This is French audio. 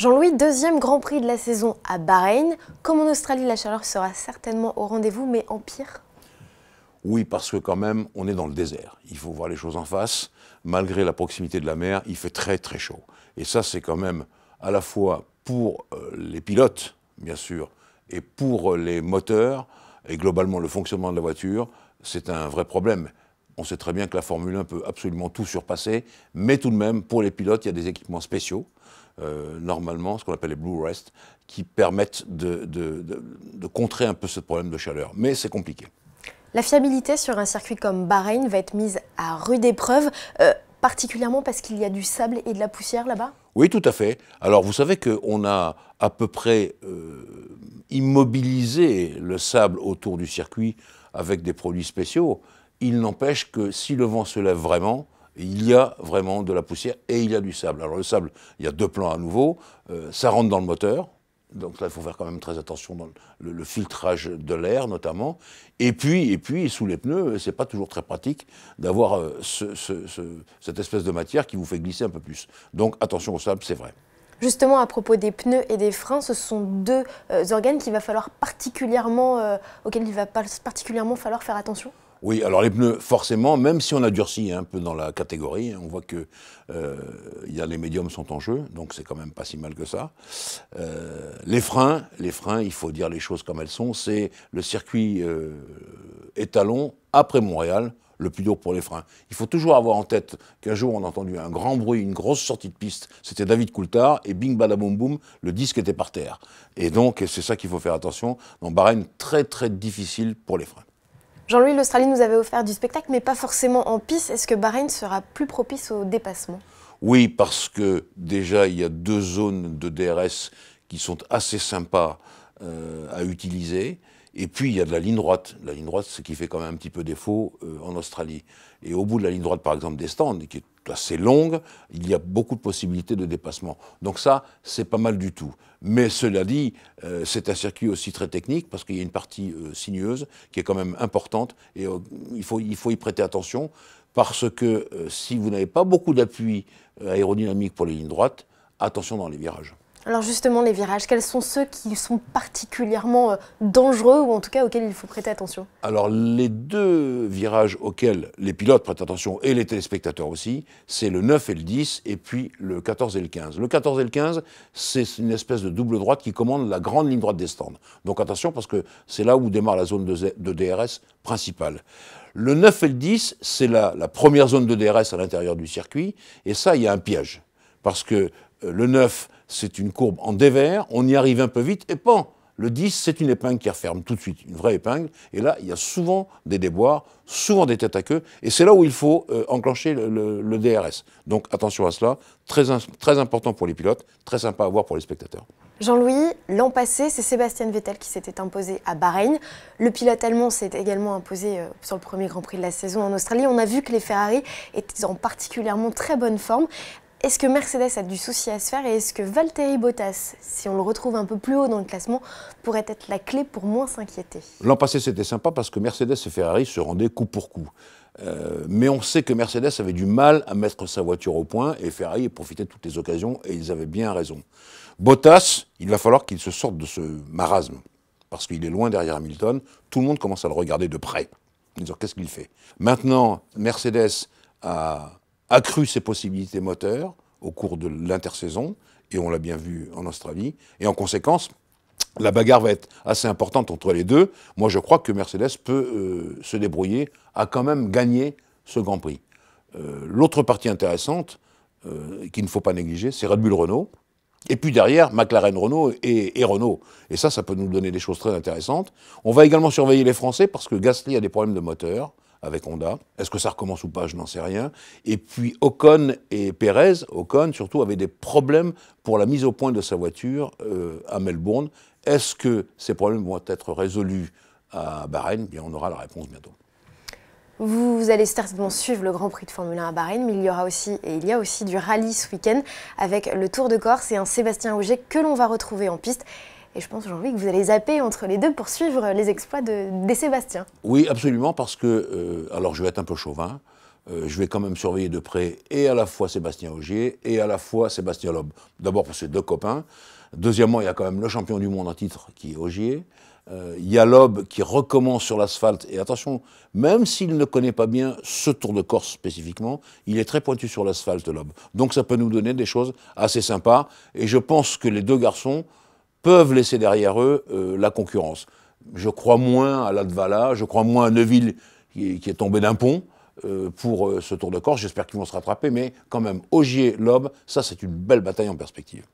Jean-Louis, deuxième Grand Prix de la saison à Bahreïn. Comme en Australie, la chaleur sera certainement au rendez-vous, mais en pire. Oui, parce que quand même, on est dans le désert. Il faut voir les choses en face. Malgré la proximité de la mer, il fait très très chaud. Et ça, c'est quand même à la fois pour les pilotes, bien sûr, et pour les moteurs, et globalement le fonctionnement de la voiture, c'est un vrai problème. On sait très bien que la Formule 1 peut absolument tout surpasser, mais tout de même, pour les pilotes, il y a des équipements spéciaux, normalement, ce qu'on appelle les Blue Rest, qui permettent de contrer un peu ce problème de chaleur. Mais c'est compliqué. La fiabilité sur un circuit comme Bahreïn va être mise à rude épreuve, particulièrement parce qu'il y a du sable et de la poussière là-bas? Oui, tout à fait. Alors, vous savez qu'on a à peu près immobilisé le sable autour du circuit avec des produits spéciaux. Il n'empêche que si le vent se lève vraiment, il y a vraiment de la poussière et il y a du sable. Alors le sable, il y a deux plans à nouveau, ça rentre dans le moteur, donc là il faut faire quand même très attention dans le filtrage de l'air notamment. Et puis sous les pneus, c'est pas toujours très pratique d'avoir cette espèce de matière qui vous fait glisser un peu plus. Donc attention au sable, c'est vrai. Justement, à propos des pneus et des freins, ce sont deux organes auxquels il va particulièrement falloir faire attention. Oui, alors les pneus, forcément, même si on a durci un peu dans la catégorie, on voit que les médiums sont en jeu, donc c'est quand même pas si mal que ça. Les freins, il faut dire les choses comme elles sont, c'est le circuit étalon après Montréal, le plus dur pour les freins. Il faut toujours avoir en tête qu'un jour on a entendu un grand bruit, une grosse sortie de piste, c'était David Coulthard, et bing badaboum boum, le disque était par terre. Et donc c'est ça qu'il faut faire attention. Dans Bahreïn, très très difficile pour les freins. Jean-Louis, l'Australie nous avait offert du spectacle, mais pas forcément en piste. Est-ce que Bahreïn sera plus propice au dépassement? Oui, parce que déjà, il y a deux zones de DRS qui sont assez sympas à utiliser. Et puis, il y a de la ligne droite. La ligne droite, c'est ce qui fait quand même un petit peu défaut en Australie. Et au bout de la ligne droite, par exemple, des stands, qui est assez longue, il y a beaucoup de possibilités de dépassement. Donc ça, c'est pas mal du tout. Mais cela dit, c'est un circuit aussi très technique, parce qu'il y a une partie sinueuse qui est quand même importante. Et il faut y prêter attention, parce que si vous n'avez pas beaucoup d'appui aérodynamique pour les lignes droites, attention dans les virages. Alors justement, les virages, quels sont ceux qui sont particulièrement dangereux ou en tout cas auxquels il faut prêter attention? Alors les deux virages auxquels les pilotes prêtent attention et les téléspectateurs aussi, c'est le 9 et le 10 et puis le 14 et le 15. Le 14 et le 15, c'est une espèce de double droite qui commande la grande ligne droite des stands. Donc attention parce que c'est là où démarre la zone de DRS principale. Le 9 et le 10, c'est la première zone de DRS à l'intérieur du circuit et ça, il y a un piège. Parce que le 9, c'est une courbe en dévers, on y arrive un peu vite, et pan, le 10, c'est une épingle qui referme tout de suite, une vraie épingle, et là, il y a souvent des déboires, souvent des têtes à queue, et c'est là où il faut enclencher le DRS. Donc attention à cela, très important pour les pilotes, très sympa à voir pour les spectateurs. Jean-Louis, l'an passé, c'est Sébastien Vettel qui s'était imposé à Bahreïn. Le pilote allemand s'est également imposé sur le premier Grand Prix de la saison en Australie. On a vu que les Ferrari étaient en particulièrement très bonne forme. Est-ce que Mercedes a du souci à se faire et est-ce que Valtteri Bottas, si on le retrouve un peu plus haut dans le classement, pourrait être la clé pour moins s'inquiéter? L'an passé, c'était sympa parce que Mercedes et Ferrari se rendaient coup pour coup. Mais on sait que Mercedes avait du mal à mettre sa voiture au point et Ferrari profitait de toutes les occasions et ils avaient bien raison. Bottas, il va falloir qu'il se sorte de ce marasme parce qu'il est loin derrière Hamilton. Tout le monde commence à le regarder de près. En disant qu'est-ce qu'il fait? Maintenant, Mercedes a accru ses possibilités moteurs au cours de l'intersaison, et on l'a bien vu en Australie, et en conséquence, la bagarre va être assez importante entre les deux. Moi, je crois que Mercedes peut se débrouiller à quand même gagner ce Grand Prix. L'autre partie intéressante, qu'il ne faut pas négliger, c'est Red Bull Renault, et puis derrière, McLaren Renault et Renault. Et ça peut nous donner des choses très intéressantes. On va également surveiller les Français, parce que Gasly a des problèmes de moteur, avec Honda. Est-ce que ça recommence ou pas? Je n'en sais rien. Et puis Ocon et Pérez, Ocon surtout, avaient des problèmes pour la mise au point de sa voiture à Melbourne. Est-ce que ces problèmes vont être résolus à Bahreïn? Bien, on aura la réponse bientôt. Vous allez certainement suivre le Grand Prix de Formule 1 à Bahreïn, mais il y a aussi du rallye ce week-end avec le Tour de Corse et un Sébastien Ogier que l'on va retrouver en piste. Et je pense, Jean-Louis, que vous allez zapper entre les deux pour suivre les exploits des Sébastien. Oui, absolument, parce que, alors je vais être un peu chauvin, je vais quand même surveiller de près et à la fois Sébastien Ogier et à la fois Sébastien Loeb. D'abord pour ses deux copains. Deuxièmement, il y a quand même le champion du monde en titre qui est Ogier. Il y a Loeb qui recommence sur l'asphalte. Et attention, même s'il ne connaît pas bien ce Tour de Corse spécifiquement, il est très pointu sur l'asphalte, Loeb. Donc ça peut nous donner des choses assez sympas. Et je pense que les deux garçons peuvent laisser derrière eux la concurrence. Je crois moins à Latvala, je crois moins à Neuville qui est tombé d'un pont pour ce Tour de Corse. J'espère qu'ils vont se rattraper, mais quand même, Ogier, Loeb, ça c'est une belle bataille en perspective.